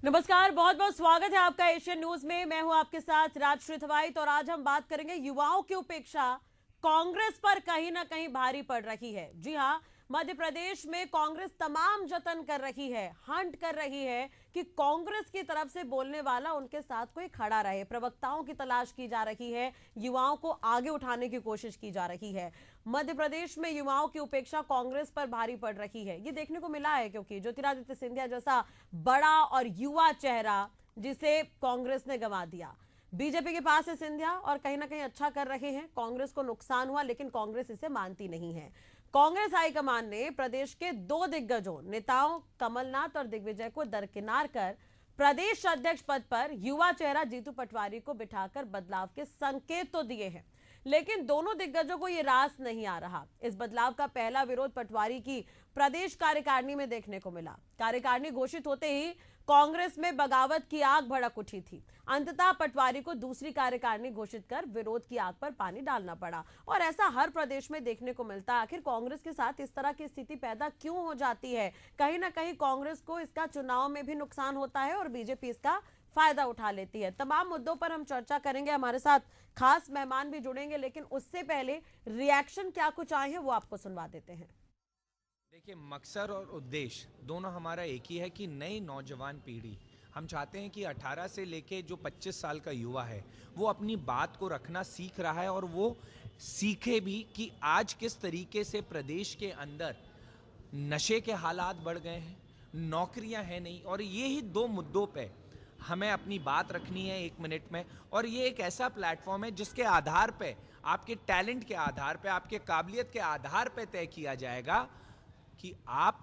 नमस्कार, बहुत बहुत स्वागत है आपका एशियन न्यूज में। मैं हूं आपके साथ राजश्री थवाइट और आज हम बात करेंगे युवाओं की उपेक्षा कांग्रेस पर कहीं ना कहीं भारी पड़ रही है। जी हां, मध्य प्रदेश में कांग्रेस तमाम जतन कर रही है, हंट कर रही है कि कांग्रेस की तरफ से बोलने वाला उनके साथ कोई खड़ा रहे। प्रवक्ताओं की तलाश की जा रही है, युवाओं को आगे उठाने की कोशिश की जा रही है। मध्य प्रदेश में युवाओं की उपेक्षा कांग्रेस पर भारी पड़ रही है, ये देखने को मिला है क्योंकि ज्योतिरादित्य सिंधिया जैसा बड़ा और युवा चेहरा जिसे कांग्रेस ने गंवा दिया। बीजेपी के पास है सिंधिया और कहीं ना कहीं अच्छा कर रहे हैं, कांग्रेस को नुकसान हुआ लेकिन कांग्रेस इसे मानती नहीं है। कांग्रेस हाईकमान ने प्रदेश के दो दिग्गजों नेताओं कमलनाथ और दिग्विजय को दरकिनार कर प्रदेश अध्यक्ष पद पर युवा चेहरा जीतू पटवारी को बिठाकर बदलाव के संकेत तो दिए हैं, लेकिन दोनों दिग्गजों को यह रास नहीं आ रहा। इस बदलाव का पहला विरोध पटवारी की प्रदेश कार्यकारिणी में देखने को मिला। कार्यकारिणी घोषित होते ही कांग्रेस में बगावत की आग भड़क उठी थी। अंततः पटवारी को दूसरी कार्यकारिणी घोषित कर विरोध की आग पर पानी डालना पड़ा और ऐसा हर प्रदेश में देखने को मिलता है। आखिर कांग्रेस के साथ इस तरह की स्थिति पैदा क्यों हो जाती है? कहीं ना कहीं कांग्रेस को इसका चुनाव में भी नुकसान होता है और बीजेपी इसका फायदा उठा लेती है। तमाम मुद्दों पर हम चर्चा करेंगे, हमारे साथ खास मेहमान भी जुड़ेंगे, लेकिन उससे पहले रिएक्शन क्या कुछ आए हैं वो आपको सुनवा देते हैं। देखिए, मकसद और उद्देश्य दोनों हमारा एक ही है कि नई नौजवान पीढ़ी, हम चाहते हैं कि 18 से लेके जो 25 साल का युवा है वो अपनी बात को रखना सीख रहा है और वो सीखे भी कि आज किस तरीके से प्रदेश के अंदर नशे के हालात बढ़ गए हैं, नौकरियां हैं नहीं, और ये ही दो मुद्दों पे हमें अपनी बात रखनी है 1 मिनट में। और ये एक ऐसा प्लेटफॉर्म है जिसके आधार पे, आपके टैलेंट के आधार पे, आपके काबिलियत के आधार पे तय किया जाएगा कि आप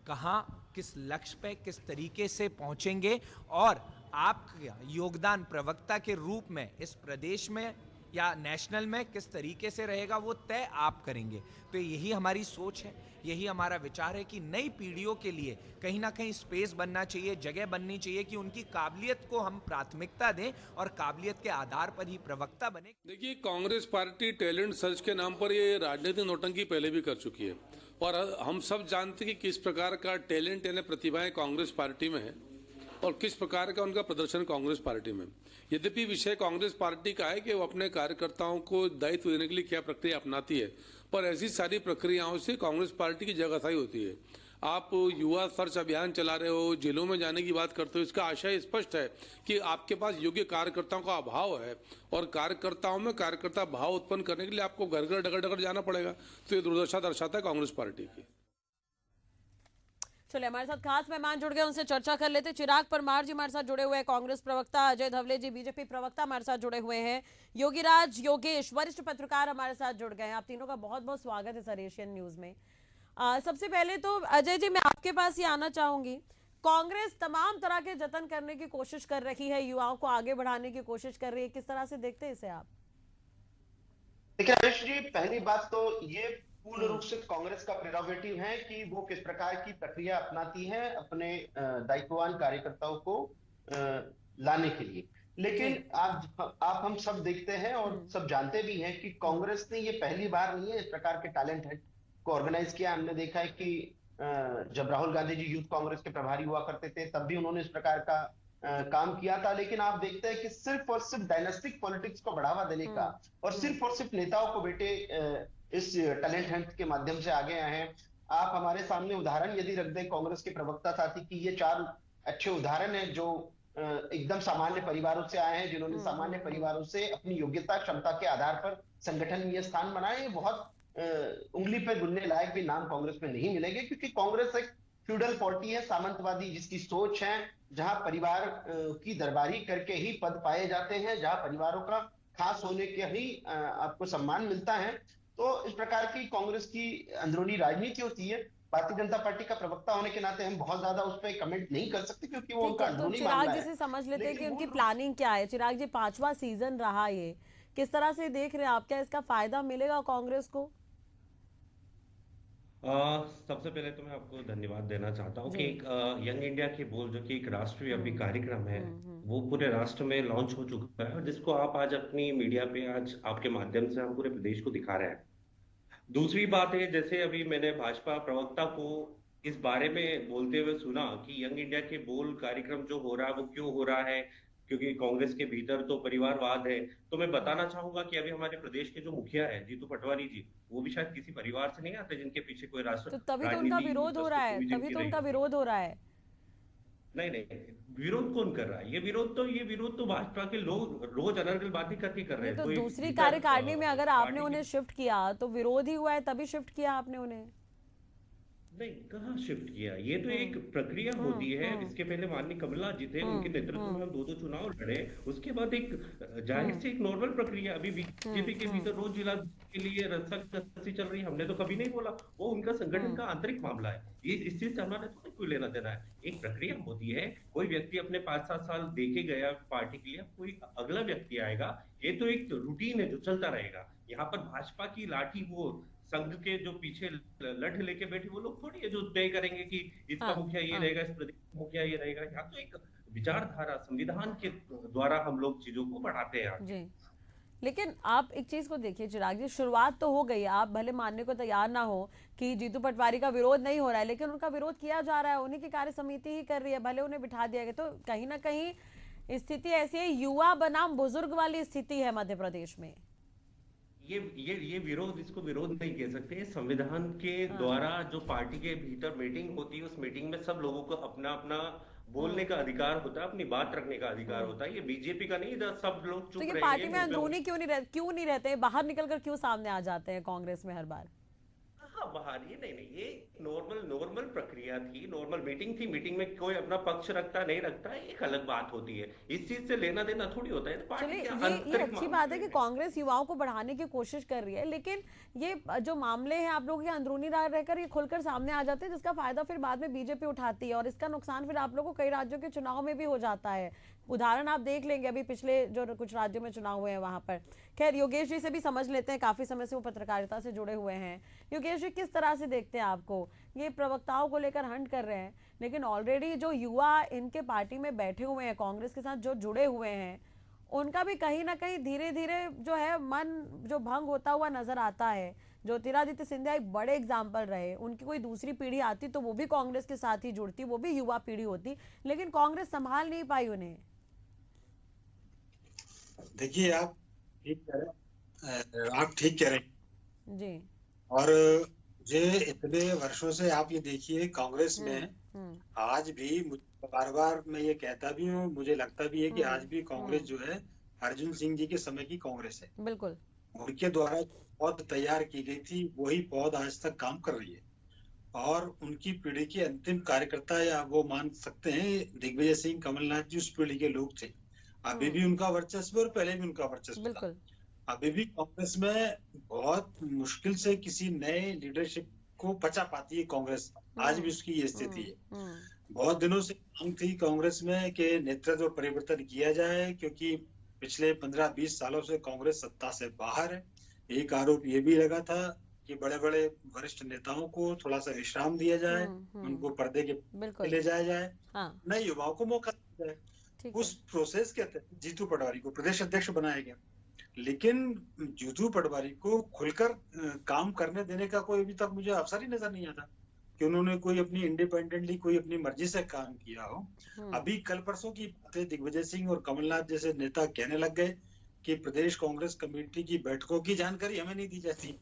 कहां, किस लक्ष्य पे, किस तरीके से पहुंचेंगे और आपका योगदान प्रवक्ता के रूप में इस प्रदेश में या नेशनल में किस तरीके से रहेगा वो तय आप करेंगे। तो यही हमारी सोच है, यही हमारा विचार है कि नई पीढ़ियों के लिए कहीं ना कहीं स्पेस बनना चाहिए, जगह बननी चाहिए कि उनकी काबिलियत को हम प्राथमिकता दें और काबिलियत के आधार पर ही प्रवक्ता बने। देखिए, कांग्रेस पार्टी टैलेंट सर्च के नाम पर ये राजनीतिक नौटंकी पहले भी कर चुकी है और हम सब जानते हैं कि किस प्रकार का टैलेंट यानी प्रतिभाएं कांग्रेस पार्टी में है और किस प्रकार का उनका प्रदर्शन कांग्रेस पार्टी में। यद्यपि विषय कांग्रेस पार्टी का है कि वो अपने कार्यकर्ताओं को दायित्व देने के लिए क्या प्रक्रिया अपनाती है, पर ऐसी सारी प्रक्रियाओं से कांग्रेस पार्टी की जगहसाई होती है। आप युवा सर्च अभियान चला रहे हो, जेलों में जाने की बात करते हो, इसका आशय स्पष्ट है कि आपके पास योग्य कार्यकर्ताओं का अभाव है और कार्यकर्ताओं में कार्यकर्ता भाव उत्पन्न करने के लिए आपको घर घर डगर डगर जाना पड़ेगा। तो ये दुर्दशा दर्शाता है कांग्रेस पार्टी की। चलिए, हमारे साथ खास मेहमान जुड़ गए, उनसे चर्चा कर लेते। चिराग परमार जी हमारे साथ जुड़े हुए हैं, कांग्रेस प्रवक्ता। अजय धवले जी बीजेपी प्रवक्ता हमारे साथ जुड़े हुए हैं। योगीराज योगेश वरिष्ठ पत्रकार हमारे साथ जुड़ गए हैं। आप तीनों का बहुत बहुत स्वागत है सर एशियन न्यूज में। सबसे पहले तो अजय जी, मैं आपके पास ही आना चाहूंगी। कांग्रेस तमाम तरह के जतन करने की कोशिश कर रही है, युवाओं को आगे बढ़ाने की कोशिश कर रही है, किस तरह से देखते हैं इसे आप? देखिए राजेश जी, पहली बात तो ये पूर्ण रूप से कांग्रेस का प्रेरोगेटिव है कि वो किस प्रकार की प्रक्रिया अपनाती है अपने दायित्ववान कार्यकर्ताओं को लाने के लिए। लेकिन आप हम सब देखते हैं और सब जानते भी हैं कि कांग्रेस ने ये पहली बार नहीं है इस प्रकार के टैलेंट हंट को ऑर्गेनाइज किया। हमने देखा है कि जब राहुल गांधी जी यूथ कांग्रेस के प्रभारी हुआ करते थे तब भी उन्होंने इस प्रकार का काम किया था। लेकिन आप देखते हैं कि सिर्फ और सिर्फ डायनेस्टिक पॉलिटिक्स को बढ़ावा देने का और सिर्फ नेताओं को बेटे इस टैलेंट हंट के माध्यम से आगे आए हैं। आप हमारे सामने उदाहरण यदि रख दें कांग्रेस के प्रवक्ता साथी की, ये 4 अच्छे उदाहरण हैं जो एकदम सामान्य परिवारों से आए हैं, जिन्होंने सामान्य परिवारों से अपनी योग्यता क्षमता के आधार पर संगठन में ये स्थान बनाए। बहुत उंगली पर गिनने लायक भी नाम कांग्रेस में नहीं मिलेंगे, क्योंकि कांग्रेस एक फ्यूडल पार्टी है, सामंतवादी जिसकी सोच है, जहां परिवार की दरबारी करके ही पद पाए जाते हैं, जहां परिवारों का खास होने के ही आपको सम्मान मिलता है। तो इस प्रकार की कांग्रेस की अंदरूनी राजनीति होती है। भारतीय जनता पार्टी का प्रवक्ता होने के नाते हम बहुत ज्यादा उस पर कमेंट नहीं कर सकते क्योंकि वो उनका अंदरूनी मामला है। चिराग जी से समझ लेते हैं कि उनकी प्लानिंग क्या है। चिराग जी, 5वां सीजन रहा, ये किस तरह से देख रहे हैं आप? क्या इसका फायदा मिलेगा कांग्रेस को? सबसे पहले तो मैं आपको धन्यवाद देना चाहता हूँ कि एक यंग इंडिया के बोल जो कि एक राष्ट्रव्यापी अभी कार्यक्रम है वो पूरे राष्ट्र में लॉन्च हो चुका है और जिसको आप आज अपनी मीडिया पे आज आपके माध्यम से हम पूरे प्रदेश को दिखा रहे हैं। दूसरी बात है, जैसे अभी मैंने भाजपा प्रवक्ता को इस बारे में बोलते हुए सुना कि यंग इंडिया के बोल कार्यक्रम जो हो रहा है वो क्यों हो रहा है, क्योंकि कांग्रेस के भीतर तो परिवारवाद है। तो मैं बताना चाहूंगा कि अभी हमारे प्रदेश के जो मुखिया है जीतू पटवारी जी, वो भी शायद किसी परिवार से नहीं आते जिनके पीछे कोई राष्ट्र तो तभी तो उनका राजनीति विरोध हो रहा दस्तक है, हुई तभी जिनकी तो रही उनका होगी। विरोध हो रहा है। नहीं नहीं, विरोध कौन कर रहा है? ये विरोध तो भाजपा के लोग रोज अनर्गल बातें करके कर रहे नहीं हैं। तो कोई दूसरी भीतर कार्यकारिणी में अगर आपने पार्टी उन्हें के शिफ्ट किया तो विरोध ही हुआ है, तभी शिफ्ट किया आपने उन्हें। नहीं, कहाँ शिफ्ट किया? ये तो एक प्रक्रिया होती है। इसके पहले माननीय कमलनाथ जी थे, उनके नेतृत्व में हम दो चुनाव लड़े। उसके बाद एक जाहिर से एक नॉर्मल प्रक्रिया। अभी बीजेपी के भीतर रोज जिला के लिए रस्साकसी चल रही है, हमने तो कभी नहीं बोला। वो उनका संगठन का आंतरिक मामला है। ये इस चीज से हमारे थोड़ी कोई लेना देना है। एक प्रक्रिया होती है। कोई व्यक्ति अपने 5-7 साल देके गया पार्टी के लिए, कोई अगला व्यक्ति आएगा। ये तो एक रूटीन है जो चलता रहेगा। यहाँ पर भाजपा की लाठी वो संघ के जो पीछे लठ लेके बैठे वो लोग थोड़ी है जो तय करेंगे कि इसका हाँ, मुखिया ये हाँ। रहेगा, इस प्रदेश का मुखिया ये रहेगा। यहाँ तो एक विचारधारा संविधान के द्वारा हम लोग चीजों को बढ़ाते हैं आगे। जी, लेकिन आप एक चीज को देखिए चिराग जी, शुरुआत तो हो गई, आप भले मानने को तैयार ना हो कि जीतू पटवारी का विरोध नहीं हो रहा है, लेकिन उनका विरोध किया जा रहा है, उन्हीं की कार्य समिति ही कर रही है, भले उन्हें बिठा दिया गया। तो कहीं ना कहीं स्थिति ऐसी है, युवा बनाम बुजुर्ग वाली स्थिति है मध्य प्रदेश में। ये विरोध, इसको विरोध नहीं कह सकते। संविधान के द्वारा जो पार्टी के भीतर मीटिंग होती है, उस मीटिंग में सब लोगों को अपना अपना बोलने का अधिकार होता है, अपनी बात रखने का अधिकार होता है। ये बीजेपी का नहीं, इधर सब लोग तो चुप ये रहेंगे, पार्टी में मुंह पे अंदरूनी क्यों नहीं रहते हैं, बाहर निकलकर क्यों सामने आ जाते हैं कांग्रेस में हर बार? हाँ, बाहर ये नहीं नहीं, ये नॉर्मल प्रक्रिया थी, नॉर्मल मीटिंग थी। मीटिंग में कोई अपना पक्ष रखता नहीं रखता, एक अलग बात होती है। इस चीज से लेना देना थोड़ी होता है। पार्टी चलिए, के ये आंतरिक अच्छी मामले बात है कि हैं। कांग्रेस युवाओं को बढ़ाने की कोशिश कर रही है, लेकिन ये जो मामले हैं आप लोगों के अंदरूनी रहकर ये खुलकर सामने आ जाते हैं, जिसका फायदा फिर बाद में बीजेपी उठाती है, और इसका नुकसान फिर आप लोगों को कई राज्यों के चुनाव में भी हो जाता है। उदाहरण आप देख लेंगे, अभी पिछले जो कुछ राज्यों में चुनाव हुए हैं वहां पर। खैर, योगेश जी से भी समझ लेते हैं, काफी समय से वो पत्रकारिता से जुड़े हुए हैं। योगेश जी, किस तरह से देखते हैं आपको? ये प्रवक्ताओं को लेकर हंट कर रहे हैं, लेकिन ऑलरेडी जो युवा इनके पार्टी में बैठे हुए हैं, कांग्रेस के साथ जो जुड़े हुए हैं, उनका भी कहीं ना कहीं धीरे धीरे जो है मन जो भंग होता हुआ नजर आता है। ज्योतिरादित्य सिंधिया एक बड़े एग्जाम्पल रहे, उनकी कोई दूसरी पीढ़ी आती तो वो भी कांग्रेस के साथ ही जुड़ती, वो भी युवा पीढ़ी होती, लेकिन कांग्रेस संभाल नहीं पाई उन्हें। देखिए, आप ठीक कह रहे हैं, आप ठीक कह रहे हैं। जी। और मुझे इतने वर्षों से आप ये देखिए, कांग्रेस में आज भी बार बार मैं ये कहता भी हूँ, मुझे लगता भी है कि आज भी कांग्रेस जो है अर्जुन सिंह जी के समय की कांग्रेस है। बिल्कुल। उनके द्वारा पौध तैयार की गई थी, वही पौध आज तक काम कर रही है। और उनकी पीढ़ी के अंतिम कार्यकर्ता, या वो मान सकते हैं दिग्विजय सिंह, कमलनाथ जी उस पीढ़ी के लोग थे। अभी भी उनका वर्चस्व और पहले भी उनका वर्चस्व था। बिल्कुल। अभी भी कांग्रेस में बहुत मुश्किल से किसी नए लीडरशिप को पचा पाती है कांग्रेस। आज भी उसकी ये स्थिति है। बहुत दिनों से मांग थी कांग्रेस में कि नेतृत्व परिवर्तन किया जाए, क्योंकि पिछले 15-20 सालों से कांग्रेस सत्ता से बाहर है। एक आरोप ये भी लगा था कि बड़े बड़े वरिष्ठ नेताओं को थोड़ा सा विश्राम दिया जाए, उनको पर्दे के बिल्कुल ले जाया जाए, हाँ, नए युवाओं को मौका दिया जाए। ठीक उस है। प्रोसेस के तहत जीतू पटवारी को प्रदेश अध्यक्ष बनाया गया, लेकिन जीतू पटवारी को खुलकर काम करने देने का कोई अभी तक मुझे अवसर ही नजर नहीं आता कि उन्होंने कोई अपनी इंडिपेंडेंटली, कोई अपनी मर्जी से काम किया हो। अभी कल परसों की बातें दिग्विजय सिंह और कमलनाथ जैसे नेता कहने लग गए कि प्रदेश कांग्रेस कमेटी की बैठकों की जानकारी हमें नहीं दी जाती।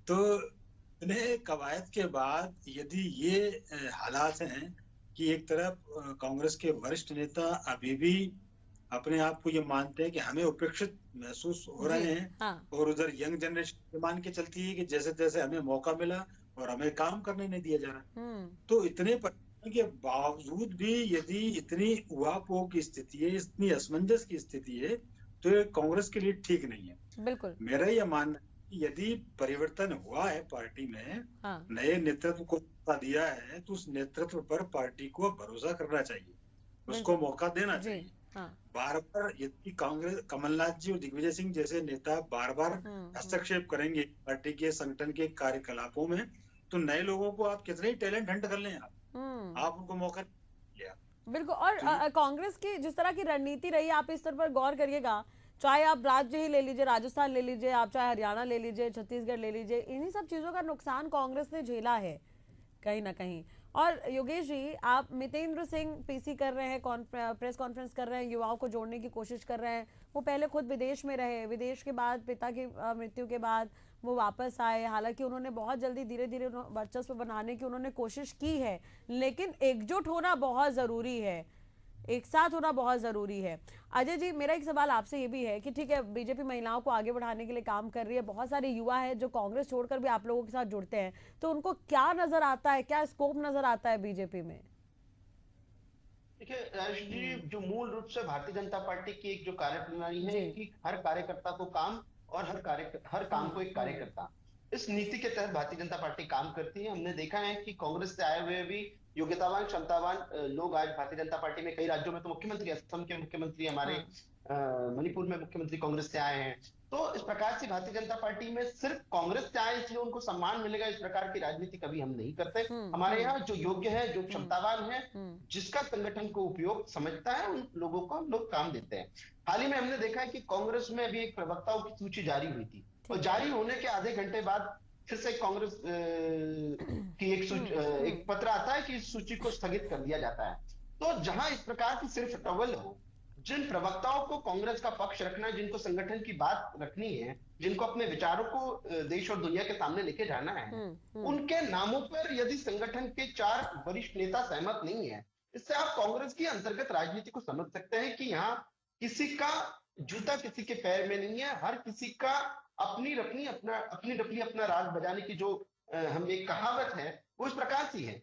तो इन्हें कवायद के बाद यदि ये हालात हैं कि एक तरफ कांग्रेस के वरिष्ठ नेता अभी भी अपने आप को ये मानते हैं कि हमें उपेक्षित महसूस हो रहे हैं, हाँ। और उधर यंग जनरेशन मान के चलती है कि जैसे तैसे हमें मौका मिला और हमें काम करने नहीं दिया जा रहा। तो इतने परिवर्तन के बावजूद भी यदि इतनी उहापोह की स्थिति है, इतनी असमंजस की स्थिति है, तो ये कांग्रेस के लिए ठीक नहीं है। बिल्कुल। मेरा यह मानना है कि यदि परिवर्तन हुआ है पार्टी में, हाँ। नए नेतृत्व को मौका दिया है, तो उस नेतृत्व पर पार्टी को भरोसा करना चाहिए, उसको मौका देना चाहिए। हाँ। बार बार यदि कांग्रेस, कमलनाथ जी और दिग्विजय सिंह जैसे नेता बार बार हस्तक्षेप करेंगे पार्टी के संगठन के कार्यकलापों में, तो नए लोगों को आप कितने ही टैलेंट हंट कर लें, आप उनको मौका दिया। बिल्कुल। और कांग्रेस की जिस तरह की रणनीति रही, आप इस पर गौर करिएगा, चाहे आप राज्य ही ले लीजिए, राजस्थान ले लीजिए, आप चाहे हरियाणा ले लीजिए, छत्तीसगढ़ ले लीजिए, इन्हीं सब चीजों का नुकसान कांग्रेस ने झेला है। कहीं ना कहीं। और योगेश जी, आप मितेंद्र सिंह पीसी कर रहे हैं, प्रेस कॉन्फ्रेंस कर रहे हैं, युवाओं को जोड़ने की कोशिश कर रहे हैं। वो पहले खुद विदेश में रहे, विदेश के बाद पिता की मृत्यु के बाद वो वापस आए। हालांकि उन्होंने बहुत जल्दी धीरे धीरे वर्चस्व बनाने की उन्होंने कोशिश की है, लेकिन एकजुट होना बहुत ज़रूरी है, एक साथ होना बहुत ज़रूरी है। अजय जी, मेरा एक सवाल आपसे ये भी है कि ठीक है, बीजेपी महिलाओं को आगे बढ़ाने के लिए काम कर रही है, बहुत सारे युवा हैं जो कांग्रेस छोड़कर भी आप लोगों के साथ जुड़ते हैं, तो उनको क्या नजर आता है, क्या स्कोप नजर आता है बीजेपी में? देखिए राजेश जी, जो मूल रूप से भारतीय जनता पार्टी की एक जो कार्यप्रणाली है कि हर कार्यकर्ता को काम और हर काम को एक कार्यकर्ता, इस नीति के तहत भारतीय जनता पार्टी काम करती है। हमने देखा है कि कांग्रेस से आए हुए भी योग्यतावान क्षमतावान लोग आज भारतीय जनता पार्टी में, कई राज्यों में तो मुख्यमंत्री, असम के मुख्यमंत्री, हमारे मणिपुर में मुख्यमंत्री कांग्रेस से आए हैं। तो इस प्रकार से भारतीय जनता पार्टी में सिर्फ कांग्रेस से आए इसलिए उनको सम्मान मिलेगा, इस प्रकार की राजनीति कभी हम नहीं करते। हमारे यहाँ जो योग्य है, जो क्षमतावान है, जिसका संगठन को उपयोग समझता है, उन लोगों को हम लोग काम देते हैं। हाल ही में हमने देखा है कि कांग्रेस में अभी एक प्रवक्ताओं की सूची जारी हुई थी, और जारी होने के आधे घंटे बाद फिर से कांग्रेस की एक पत्र आता है कि इस सूची को स्थगित कर दिया जाता है। तो जहां इस प्रकार की सिर्फ टवल हो, जिन प्रवक्ताओं को कांग्रेस का पक्ष रखना है, जिनको संगठन की बात रखनी है, जिनको अपने विचारों को देश और दुनिया के सामने लेके जाना है, उनके नामों पर यदि संगठन के 4 वरिष्ठ नेता सहमत नहीं है, इससे आप कांग्रेस की अंतर्गत राजनीति को समझ सकते हैं कि यहाँ किसी का जूता किसी के पैर में नहीं है। हर किसी का अपनी रपनी अपना राज बजाने की जो हम एक कहावत है, वो इस प्रकार सी है।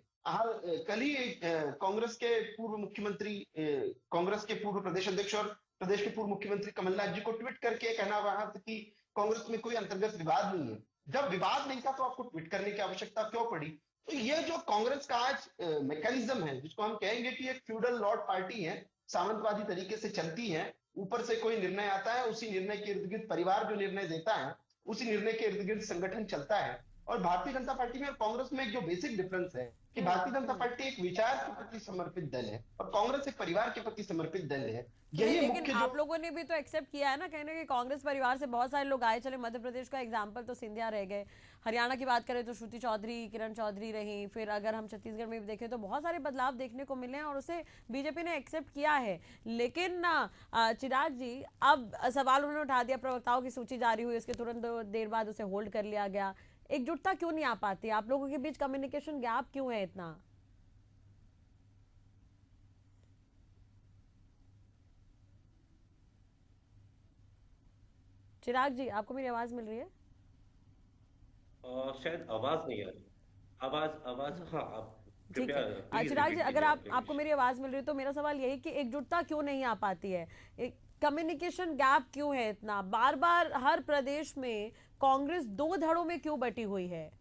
कल ही कांग्रेस के पूर्व मुख्यमंत्री, कांग्रेस के पूर्व प्रदेश अध्यक्ष और प्रदेश के पूर्व मुख्यमंत्री कमलनाथ जी को ट्वीट करके कहना रहा था कि कांग्रेस में कोई अंतर्गत विवाद नहीं है। जब विवाद नहीं था तो आपको ट्वीट करने की आवश्यकता क्यों पड़ी? तो ये जो कांग्रेस का आज मैकेनिज्म है, जिसको हम कहेंगे कि एक फ्यूडल लॉर्ड पार्टी है, सामंतवादी तरीके से चलती है, ऊपर से कोई निर्णय आता है, उसी निर्णय के इर्द गिर्द परिवार जो निर्णय देता है, उसी निर्णय के इर्द गिर्द संगठन चलता है। और भारतीय जनता पार्टी में और कांग्रेस में एक जो बेसिक डिफरेंस है कि भारतीय जनता पार्टी एक विचार के प्रति समर्पित दल है और कांग्रेस एक परिवार के प्रति समर्पित दल है। यही लेकिन आप लोगों ने भी तो एक्सेप्ट किया है ना, कहने कि कांग्रेस परिवार से बहुत सारे लोग आए। चले मध्य प्रदेश का एग्जांपल तो सिंधिया रह गए, हरियाणा की बात करें तो श्रुति चौधरी, किरण चौधरी रही, फिर अगर हम छत्तीसगढ़ में भी देखें तो बहुत सारे बदलाव देखने को मिले हैं और उसे बीजेपी ने एक्सेप्ट किया है। लेकिन चिराग जी, अब सवाल उन्होंने उठा दिया, प्रवक्ताओं की सूची जारी हुई, उसके तुरंत देर बाद उसे होल्ड कर लिया गया। एकजुटता क्यों नहीं आ पाती? आप लोगों के बीच कम्युनिकेशन गैप क्यों है इतना? चिराग जी, आपको मेरी आवाज मिल रही है? शायद आवाज नहीं आ रही। आवाज हाँ, आप ठीक कृपया है प्लीज चिराग जी, रिपीट अगर कीजिए आपको प्लीज। मेरी आवाज मिल रही है तो मेरा सवाल यही कि एकजुटता क्यों नहीं आ पाती है, कम्युनिकेशन गैप क्यों है इतना? बार बार हर प्रदेश में कांग्रेस 2 धड़ों में क्यों बटी हुई है?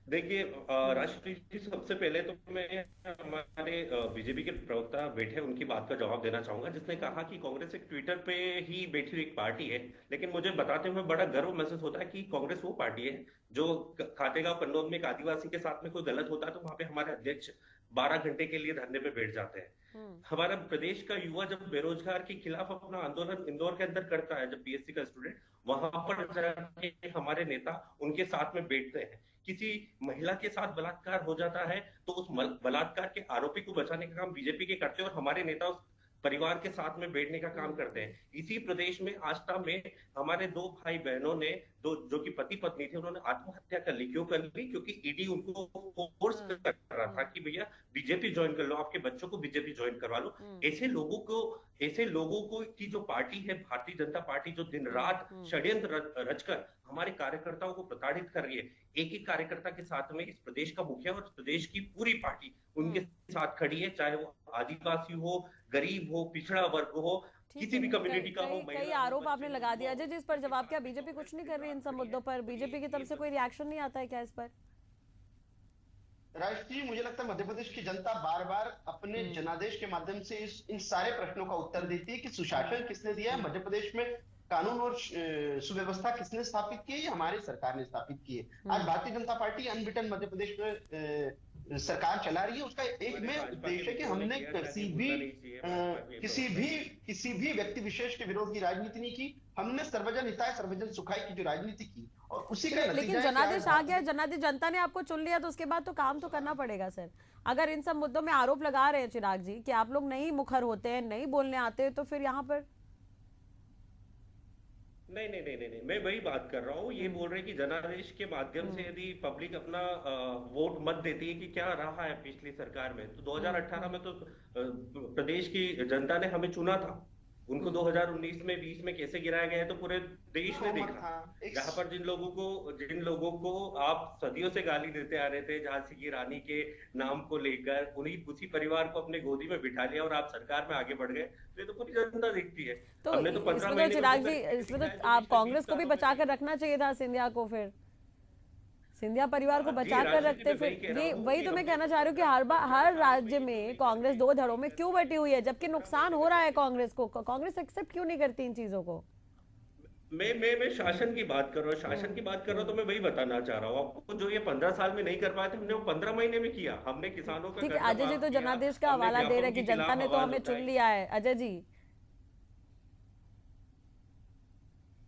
देखिए राष्ट्रीय जी, सबसे पहले तो मैं हमारे बीजेपी के प्रवक्ता बैठे उनकी बात का जवाब देना चाहूंगा, जिसने कहा कि कांग्रेस एक ट्विटर पे ही बैठी हुई एक पार्टी है। लेकिन मुझे बताते हुए बड़ा गर्व महसूस होता है कि कांग्रेस वो पार्टी है जो खातेगांव कन्नौज में एक आदिवासी के साथ में कोई गलत होता है तो वहां पे हमारे अध्यक्ष 12 घंटे के लिए धरने पे बैठ जाते हैं। हमारा प्रदेश का युवा जब बेरोजगार के खिलाफ अपना आंदोलन इंदौर के अंदर करता है, जब पीएससी का स्टूडेंट, वहां पर जाके हमारे नेता उनके साथ में बैठते हैं। किसी महिला के साथ बलात्कार हो जाता है तो उस बलात्कार के आरोपी को बचाने का काम बीजेपी के करते हैं और हमारे नेता उस परिवार के साथ में बैठने का काम करते हैं। इसी प्रदेश में आष्टा में हमारे 2 भाई बहनों ने, जो कि पति पत्नी थे, उन्होंने आत्महत्या कर ली। क्यों कर ली? क्योंकि ईडी उनको फोर्स कर रहा था कि भैया बीजेपी ज्वाइन कर लो, आपके बच्चों को बीजेपी ज्वाइन करवा लो। ऐसे लोगों को की जो पार्टी है भारतीय जनता पार्टी, जो दिन रात षड्यंत्र रचकर हमारे कार्यकर्ताओं को प्रताड़ित कर रही है, एक एक कार्यकर्ता के साथ में इस प्रदेश का मुखिया और प्रदेश की पूरी पार्टी उनके साथ खड़ी है, चाहे वो आदिवासी हो, गरीब हो, पिछड़ा वर्ग हो, किसी भी कम्युनिटी का हो। कई आरोप आपने लगा दिया अजय जी इस पर जवाब, क्या बीजेपी कुछ नहीं कर रही इन सब मुद्दों पर? बीजेपी की तरफ से कोई रिएक्शन नहीं आता है क्या इस पर? राष्ट्रीय, मुझे लगता है मध्य प्रदेश की जनता बार बार अपने जनादेश के माध्यम से इन सारे प्रश्नों का उत्तर देती है कि सुशासन किसने दिया है, मध्य प्रदेश में कानून और सुव्यवस्था किसने स्थापित की है, ये हमारी सरकार ने स्थापित की है। आज भारतीय जनता पार्टी अनबिटन मध्य प्रदेश में सरकार चला रही है। उसका एक में उद्देश्य है कि हमने किसी भी किसी भी व्यक्ति विशेष के विरोध की राजनीति नहीं की। हमने सर्वजन हिताय सर्वजन सुखाय की जो राजनीति की, और उसी का नतीजा लेकिन है कि जनादेश आज आ गया, जनादेश जनता ने आपको चुन लिया, तो उसके बाद तो काम तो करना पड़ेगा सर। अगर इन सब मुद्दों में आरोप लगा रहे हैं चिराग जी कि आप लोग नहीं मुखर होते हैं, नहीं बोलने आते हैं, तो फिर यहाँ पर नहीं, मैं वही बात कर रहा हूँ। ये बोल रहे हैं कि जनादेश के माध्यम से यदि पब्लिक अपना वोट मत देती है कि क्या रहा है पिछली सरकार में, तो 2018 में तो प्रदेश की जनता ने हमें चुना था। उनको 2019 में 20 में कैसे गिराया गया है तो पूरे देश ने देखा। जहां पर जिन लोगों को आप सदियों से गाली देते आ रहे थे झांसी की रानी के नाम को लेकर, उसी परिवार को अपने गोदी में बिठा लिया और आप सरकार में आगे बढ़ गए, तो ये तो पूरी जनता देखती है। तो हमने तो 15 इसमें तो महीने चिराग जी, में इसमें तो आप कांग्रेस को भी बचा कर रखना चाहिए था, सिंधिया को। फिर सिंधिया परिवार को बचा कर रखते। फिर ये वही तो मैं कहना चाह रही हूँ कि हर राज्य में कांग्रेस दो धड़ों में क्यों बटी हुई है, जबकि नुकसान हो रहा है कांग्रेस को। कांग्रेस एक्सेप्ट क्यों नहीं करती इन चीजों को? मैं शासन की बात कर रहा हूँ, शासन की बात कर रहा हूँ, तो मैं वही बताना चाह रहा हूँ आपको। जो ये 15 साल में नहीं कर पाए थे, हमने वो 15 महीने में किया। हमने किसानों का ठीक है, कर्जा अजय जी माफ तो किया, जनादेश का हमने हवाला दे रहे हैं व्यापारियों कि के जनता ने खिलाफ तो आवाज हमें चुन उठाई। लिया है। अजय जी,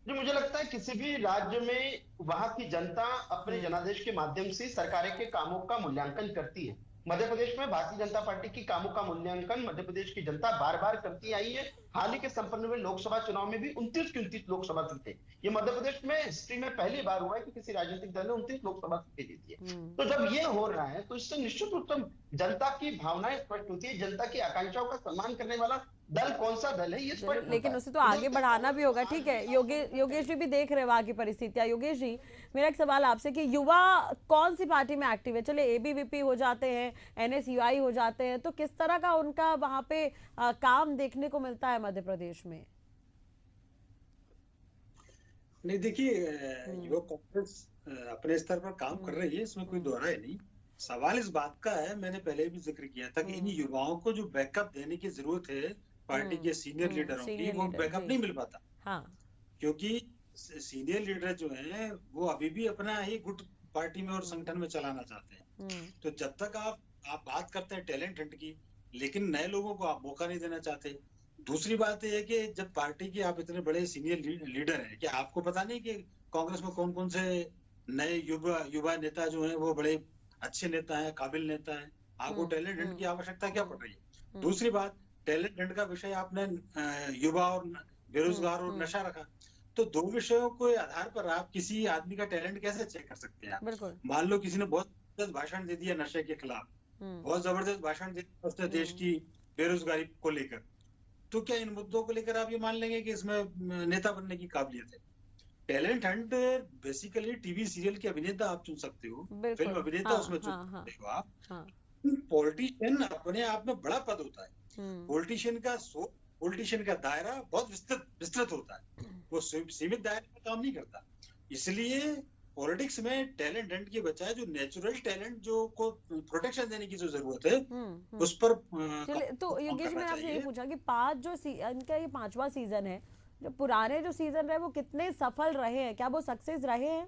जो मुझे लगता है किसी भी राज्य में वहां की जनता अपने जनादेश के माध्यम से सरकार के कामों का मूल्यांकन करती है। मध्य प्रदेश में भारतीय जनता पार्टी की कामों का मूल्यांकन मध्य प्रदेश की जनता बार बार करती आई है। हाल ही के संपन्न हुए लोकसभा चुनाव में भी 29 के 29 लोकसभा सीटें, ये मध्य प्रदेश में हिस्ट्री में पहली बार हुआ है कि किसी राजनीतिक दल ने 29 लोकसभा सीटें जीती है। तो जब ये हो रहा है तो इससे निश्चित रूप से जनता की भावनाएं स्पष्ट होती है। जनता की आकांक्षाओं का सम्मान करने वाला दल कौन सा दल है ये स्पष्ट होता लेकिन है। उसे तो आगे बढ़ाना भी होगा। ठीक है, योगेश जी भी देख रहे वहां की परिस्थितियां। योगेश जी, मेरा एक सवाल आपसे कि युवा कौन सी पार्टी में एक्टिव है? चले एबीवीपी हो जाते हैं, एनएसयूआई हो जाते हैं, तो किस तरह का उनका वहां पे काम देखने को मिलता है मध्य प्रदेश में? नहीं, देखिए, युवा कांग्रेस अपने स्तर पर काम कर रही है, इसमें कोई दोहराए नहीं। सवाल इस बात का है, मैंने पहले भी जिक्र किया था कि इन युवाओं को जो बैकअप देने की जरूरत है पार्टी के सीनियर लीडरों की, वो बैकअप नहीं मिल पाता। हाँ, क्योंकि सीनियर लीडर जो हैं वो अभी भी अपना ही गुट पार्टी में और संगठन में चलाना चाहते हैं। तो जब तक आप बात करते हैं टैलेंट हंट की, लेकिन नए लोगों को आप मौका नहीं देना चाहते। दूसरी बात यह है कि जब पार्टी के आप इतने बड़े सीनियर लीडर हैं, क्या आपको पता नहीं कि कांग्रेस में कौन कौन से नए युवा नेता जो हैं वो बड़े अच्छे नेता हैं, काबिल नेता हैं? आपको टैलेंट हंट की आवश्यकता क्या पड़ रही है? दूसरी बात, टैलेंट हंट का विषय आपने युवा और बेरोजगार और नशा रखा, तो दो विषयों के आधार पर आप किसी आदमी का टैलेंट कैसे चेक कर सकते हैं? बिल्कुल। मान लो किसी ने बहुत जबरदस्त भाषण दे दिया नशे के खिलाफ, बहुत जबरदस्त भाषण दे दिया उसने देश की बेरोजगारी को लेकर, तो क्या इन मुद्दों को लेकर आप ये मान लेंगे कि इसमें नेता बनने की काबिलियत है? Talent Hunt basically TV serial के अभिनेता आप चुन सकते हो, फिल्म अभिनेता उसमें चुन सकते हो आप। पॉलिटिशियन अपने आप में बड़ा पद होता है। पॉलिटिशियन का दायरा बहुत विस्तृत होता है, वो सीमित दायरे में काम नहीं करता। इसलिए पॉलिटिक्स में टैलेंट हंट के बजाय जो नेचुरल टैलेंट जो को प्रोटेक्शन देने की जो जरूरत है, उस पर चलिए, तो योगेश मैंने आपसे ये पूछा कि इनका ये 5वां सीजन है, जो पुराने जो सीजन रहे वो कितने सफल रहे हैं, क्या वो सक्सेस रहे हैं?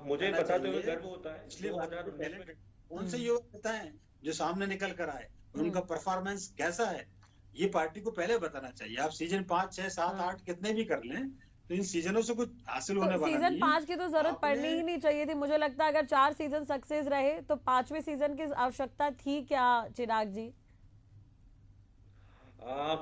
मुझे बताते हुए गर्व होता है। इसलिए कौन से युवा नेता हैं जो सामने निकल कर आए, उनका परफॉर्मेंस कैसा है, ये पार्टी को पहले बताना चाहिए। आप सीजन 5, 6, 7, 8 कितने भी कर लें, तो इन सीजनों से कुछ हासिल होने वाला नहीं है। सीजन 5 की तो जरूरत पड़नी ही नहीं चाहिए थी। मुझे लगता है अगर 4 सीजन सक्सेस रहे तो 5वें सीजन की आवश्यकता थी क्या, चिराग जी?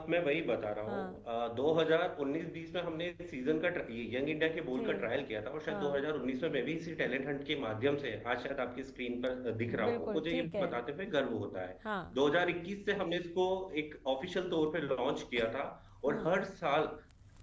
मैं वही बता रहा हूँ। 2019-20 में हमने सीजन का यंग इंडिया के बोल का ट्रायल किया था, और शायद 2019 में मैं भी इसी टैलेंट हंट के माध्यम से आज शायद आपकी स्क्रीन पर दिख रहा हूँ, मुझे ये बताते हुए गर्व होता है। 2021 से हमने इसको एक ऑफिशियल तौर पे लॉन्च किया था, और हर साल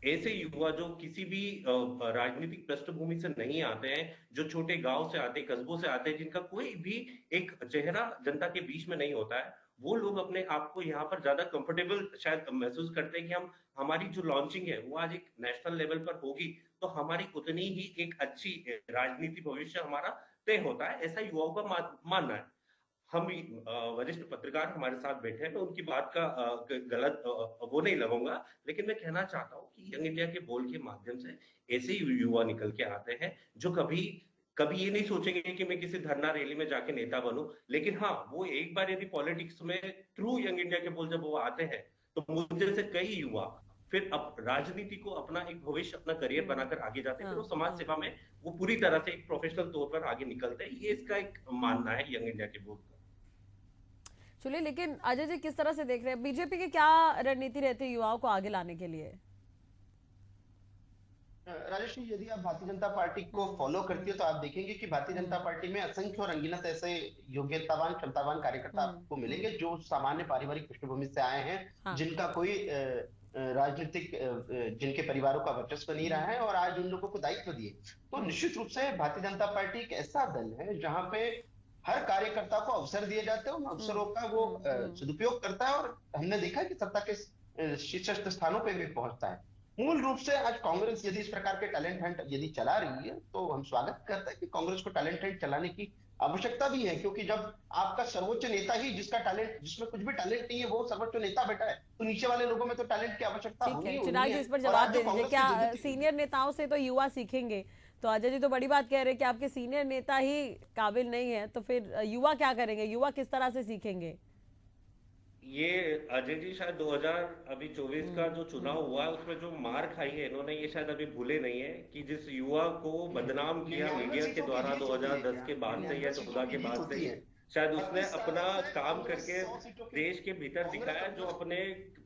ऐसे युवा जो किसी भी राजनीतिक पृष्ठभूमि से नहीं आते हैं, जो छोटे गांव से आते, कस्बों से आते हैं, जिनका कोई भी एक चेहरा जनता के बीच में नहीं होता है, वो लोग अपने आप को यहाँ पर ज्यादा कंफर्टेबल शायद महसूस करते हैं कि हमारी जो लॉन्चिंग है वो आज एक नेशनल लेवल पर होगी, तो हमारी उतनी ही एक अच्छी राजनीति भविष्य हमारा तय होता है, ऐसा युवाओं का मानना है। हम वरिष्ठ पत्रकार हमारे साथ बैठे हैं, मैं उनकी बात का गलत वो नहीं लगाऊंगा, लेकिन मैं कहना चाहता हूँ कि यंग इंडिया के बोल के माध्यम से ऐसे ही युवा निकल के आते हैं जो कभी कभी ये नहीं सोचेंगे कि मैं किसी धरना रैली में जाके नेता बनूं। लेकिन हाँ, वो एक बार यदि पॉलिटिक्स में थ्रू यंग इंडिया के बोल जब वो आते हैं, तो मुझे से कई युवा फिर अब राजनीति को अपना एक भविष्य, अपना करियर बनाकर आगे जाते हैं, फिर वो समाज सेवा में वो पूरी तरह से एक प्रोफेशनल तौर पर आगे निकलते हैं। ये इसका एक मानना है यंग इंडिया के बोल का। चलिए, लेकिन अजय जी किस तरह से देख रहे हैं बीजेपी की क्या रणनीति रहती है युवाओं को आगे लाने के लिए? राजेश जी, यदि आप भारतीय जनता पार्टी को फॉलो करती है तो आप देखेंगे कि भारतीय जनता पार्टी में असंख्य और अनगिनत ऐसे योग्यतावान क्षमतावान कार्यकर्ता आपको मिलेंगे जो सामान्य पारिवारिक पृष्ठभूमि से आए हैं, हाँ। जिनका कोई राजनीतिक जिनके परिवारों का वर्चस्व नहीं रहा है और आज उन लोगों को दायित्व दिए। तो निश्चित रूप से भारतीय जनता पार्टी एक ऐसा दल है जहां पे हर कार्यकर्ता को अवसर दिए जाते हैं, उन अवसरों का वो सदुपयोग करता है और हमने देखा है कि सत्ता के शीर्ष स्थानों पे भी पहुंचता है। मूल रूप से आज कांग्रेस यदि इस प्रकार के टैलेंट हंट यदि चला रही है तो हम स्वागत करते हैं कि कांग्रेस को टैलेंट हंट चलाने की आवश्यकता भी है, क्योंकि जब आपका सर्वोच्च नेता ही जिसका टैलेंट, जिसमें कुछ भी टैलेंट नहीं है, वो सर्वोच्च नेता बैठा है, तो नीचे वाले लोगों में तो टैलेंट की आवश्यकता ठीक होगी है ही चिराग जी, है। इस पर और जवाब आज दे जो दीजिए, कांग्रेस क्या की सीनियर नेताओं से तो युवा सीखेंगे? तो अजय जी तो बड़ी बात कह रहे हैं कि आपके सीनियर नेता ही काबिल नहीं है, तो फिर युवा क्या करेंगे? युवा किस तरह से सीखेंगे? ये अजय जी शायद 2024 का जो चुनाव हुआ है उसमें जो मार खाई है इन्होंने, ये शायद अभी भूले नहीं है कि जिस युवा को बदनाम किया मीडिया के द्वारा 2010 के बाद से या 14 के बाद से, शायद उसने अपना काम करके देश के भीतर दिखाया, जो अपने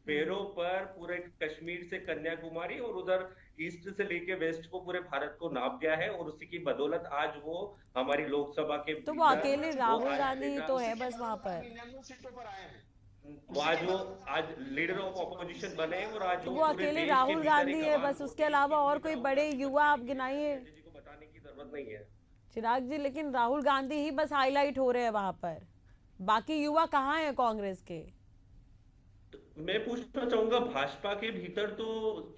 पैरों पर पूरे कश्मीर से कन्याकुमारी और उधर ईस्ट से लेके वेस्ट को पूरे भारत को नाप दिया है, और उसी की बदौलत आज वो हमारी लोकसभा के तो वो अकेले राहुल गांधी ही तो है बस वहां पर, वो आज लीडर ऑफ ऑपोजिशन बने और आज तो वो अकेले राहुल गांधी है बस, उसके अलावा और कोई बड़े युवा आप गिनाइए। जी को बताने की जरूरत नहीं है चिराग जी, लेकिन राहुल गांधी ही बस हाईलाइट हो रहे हैं वहां पर, बाकी युवा कहाँ हैं कांग्रेस के? तो मैं पूछना चाहूंगा, भाजपा के भीतर तो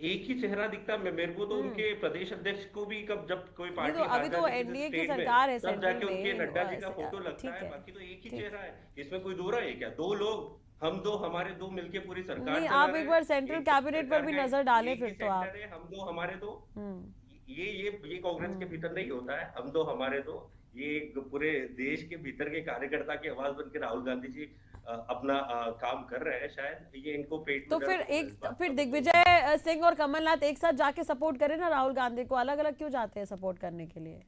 एक ही चेहरा दिखता है मेरे को, तो उनके प्रदेश अध्यक्ष को भी कब जब कोई पार्टी तो अभी तो एनडीए की सरकार है तब जाके उनके सेंट्रल नड्डा जी का में, फोटो लगता है, ठीक बाकी तो एक ही चेहरा है। इसमें कोई दो रहा है क्या? दो लोग, हम दो, हमारे दो मिलके पूरी सरकार नहीं, चला आप रहे एक हैं। बार सेंट्रल कैबिनेट पर भी नजर डालें फिर तो आप। हम दो हमारे दो, ये कांग्रेस के भीतर नहीं होता है, हम दो हमारे दो। ये पूरे देश के भीतर के कार्यकर्ता की आवाज बनकर राहुल गांधी जी अपना काम कर रहे हैं, शायद ये इनको पेट तो फिर दिग्विजय सिंह और कमलनाथ एक साथ जाके सपोर्ट करें ना राहुल गांधी को, अलग अलग क्यों जाते हैं सपोर्ट करने के लिए?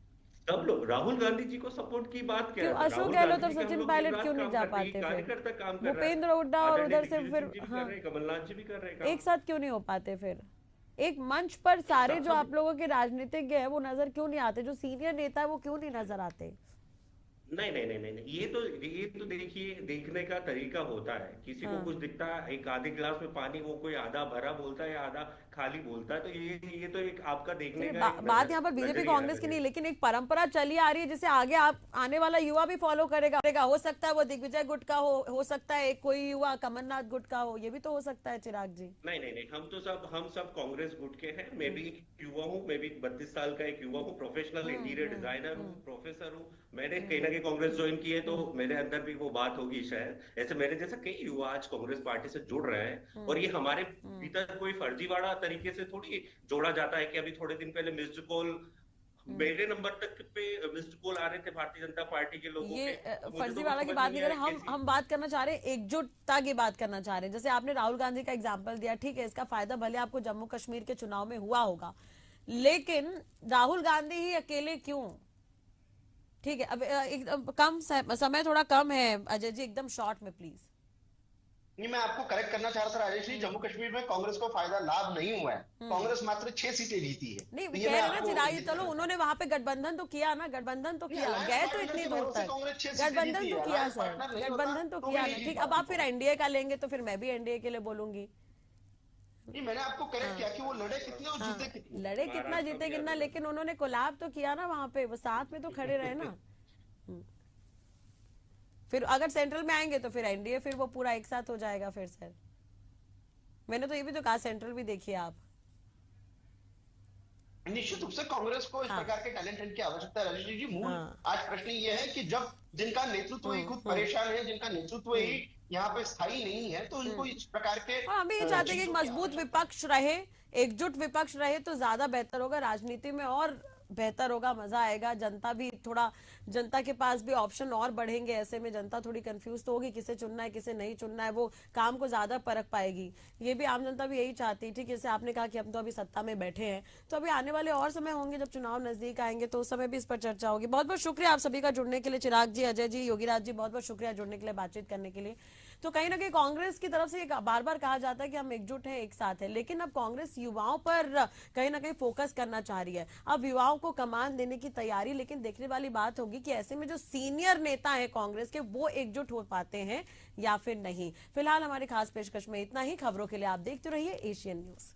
सब लोग राहुल गांधी जी को सपोर्ट की बात कर रहे हैं, अशोक गहलोत और सचिन पायलट क्यों नहीं जा पाते? कार्यकर्ता काम कर रहे हैं, भूपेंद्र हुड्डा और उधर से फिर हाँ, कमलनाथ जी भी कर रहे हैं, एक साथ क्यों नहीं हो पाते? फिर एक मंच पर सारे जो आप लोगों के राजनीतिज्ञ हैं वो नजर क्यों नहीं आते? जो सीनियर नेता है वो क्यों नहीं नजर आते? नहीं, ये तो देखिए, देखने का तरीका होता है। किसी को कुछ दिखता है, एक आधे गिलास में पानी वो कोई आधा भरा बोलता है या आधा खाली बोलता है, तो ये तो एक आपका देखने का बात यहाँ पर बीजेपी कांग्रेस की नहीं, लेकिन एक परंपरा चली आ रही है जिसे आगे आप आने वाला युवा भी फॉलो करेगा। हो सकता है वो दिग्विजय गुट का हो सकता है कोई युवा कमलनाथ गुट का हो, ये भी तो हो सकता है चिराग जी। नहीं, हम सब कांग्रेस गुट के हैं। मैं भी युवा हूँ, मैं भी 32 साल का एक युवा हूँ, प्रोफेशनल इंटीरियर डिजाइनर हूँ, प्रोफेसर हूँ। मैंने कहीं ना कहीं कांग्रेस ज्वाइन की है, तो मेरे अंदर भी वो बात होगी शायद। ऐसे मेरे जैसा कई युवा आज कांग्रेस पार्टी से जुड़ रहे हैं, और ये हमारे भीतर कोई फर्जीवाड़ा तरीके से थोड़ी जोड़ा जाता है कि अभी थोड़े दिन पहले मिस्ड कॉल, मेरे नंबर तक पे मिस्ड कॉल आ रहे थे भारतीय जनता पार्टी के लोगों ये के। फर्जीवाड़ा की बात नहीं कर रहे हम बात करना चाह रहे हैं, एकजुटता की बात करना चाह रहे हैं। जैसे आपने राहुल गांधी का एग्जाम्पल दिया, ठीक है, इसका फायदा भले आपको जम्मू कश्मीर के चुनाव में हुआ होगा, लेकिन राहुल गांधी ही अकेले क्यों? ठीक है, अब एकदम कम समय थोड़ा कम है अजय जी, एकदम शॉर्ट में प्लीज। नहीं, मैं आपको करेक्ट करना चाह रहा था राजेश जी, जम्मू कश्मीर में कांग्रेस को फायदा लाभ नहीं हुआ है। कांग्रेस मात्र 6 सीटें जीती है। नहीं, तो कह रहे ना चिराग, चलो उन्होंने वहां पे गठबंधन तो किया ना, गठबंधन तो किया, गए तो इतनी दूर तक, गठबंधन तो किया सर, गठबंधन तो किया ना। ठीक, अब आप फिर एनडीए का लेंगे तो फिर मैं भी एनडीए के लिए बोलूंगी। नहीं, मैंने आपको करेक्ट किया कि वो लड़े कितने और जीते कितने। लड़े कितना जीते कितना, लेकिन उन्होंने कोलैब तो किया ना वहां पे, वो साथ में तो खड़े रहे ना। फिर अगर सेंट्रल में आएंगे तो फिर एनडीए, फिर वो पूरा एक साथ हो जाएगा फिर सर। मैंने तो ये भी तो कहा सेंट्रल भी देखिए आप। निश्चित रूप से कांग्रेस को इस प्रकार के टैलेंट की आवश्यकता है राजेश जी। मूल आज प्रश्न ये है कि जब जिनका नेतृत्व ही खुद परेशान है, जिनका नेतृत्व ही यहाँ पे स्थायी नहीं है, तो इनको इस प्रकार के हम भी ये चाहते हैं कि एक मजबूत विपक्ष रहे, एकजुट विपक्ष रहे तो ज्यादा बेहतर होगा राजनीति में, और बेहतर होगा, मजा आएगा। जनता के पास भी ऑप्शन और बढ़ेंगे, ऐसे में जनता थोड़ी कंफ्यूज तो होगी किसे चुनना है किसे नहीं चुनना है, वो काम को ज्यादा परख पाएगी। ये भी आम जनता भी यही चाहती है। ठीक है, जैसे आपने कहा कि हम तो अभी सत्ता में बैठे हैं, तो अभी आने वाले और समय होंगे जब चुनाव नजदीक आएंगे तो उस समय भी इस पर चर्चा होगी। बहुत बहुत शुक्रिया आप सभी का जुड़ने के लिए। चिराग जी, अजय जी, योगीराज जी, बहुत बहुत शुक्रिया जुड़ने के लिए, बातचीत करने के लिए। तो कहीं ना कहीं कांग्रेस की तरफ से बार बार कहा जाता है कि हम एकजुट हैं, एक साथ हैं, लेकिन अब कांग्रेस युवाओं पर कहीं ना कहीं फोकस करना चाह रही है, अब युवाओं को कमान देने की तैयारी। लेकिन देखने वाली बात होगी कि ऐसे में जो सीनियर नेता है कांग्रेस के, वो एकजुट हो पाते हैं या फिर नहीं। फिलहाल हमारी खास पेशकश में इतना ही। खबरों के लिए आप देखते रहिए एशियन न्यूज।